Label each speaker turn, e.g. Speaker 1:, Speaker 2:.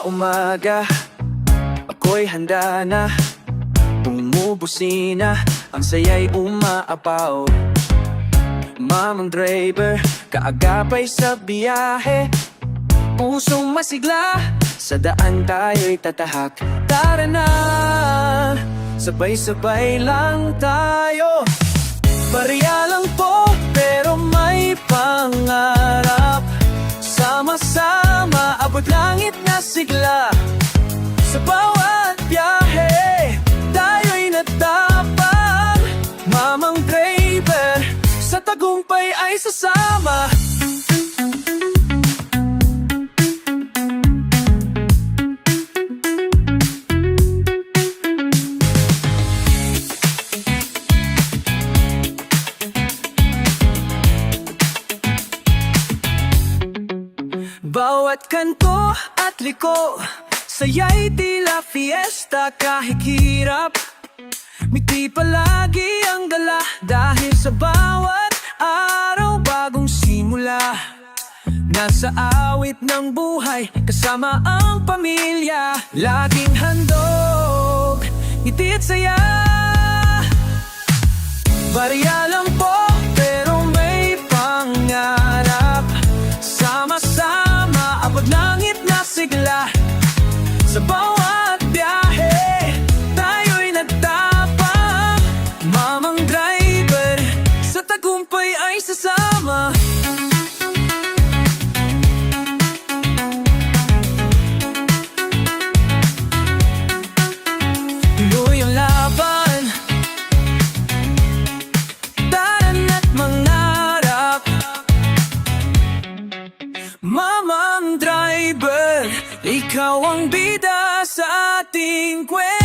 Speaker 1: sa umaga, ako'y handa na. Bumubusina, ang saya'y umaapaw. Mamang driver, kaagapay sa biyahe. Pusong masigla, sa daan tayo'y tatahak. Tara na, sabay-sabay lang tayo. Barya lang po, pero may pangarap. Sama-sama, abot langit na sigla. Sa bawat biyahe, tayo'y natapang. Mamang driver, sa tagumpay ay sasama. Bawat kanto at liko, saya'y tila fiesta. Kahit hirap, ngiti palagi ang dala. Dahil sa bawat araw bagong simula. Nasa awit ng buhay, kasama ang pamilya. Laging handog, ngiti at saya. Barya lang po, pero may pangarap. Sama-sama, abot langit na sigla. Sa bawat biyahe, tayo'y nagtapang. Mamang driver, sa tagumpay ay sasama. Tuloy ang laban, taran at mangarap. Mamang driver, ikaw ang bida sa ating kwento.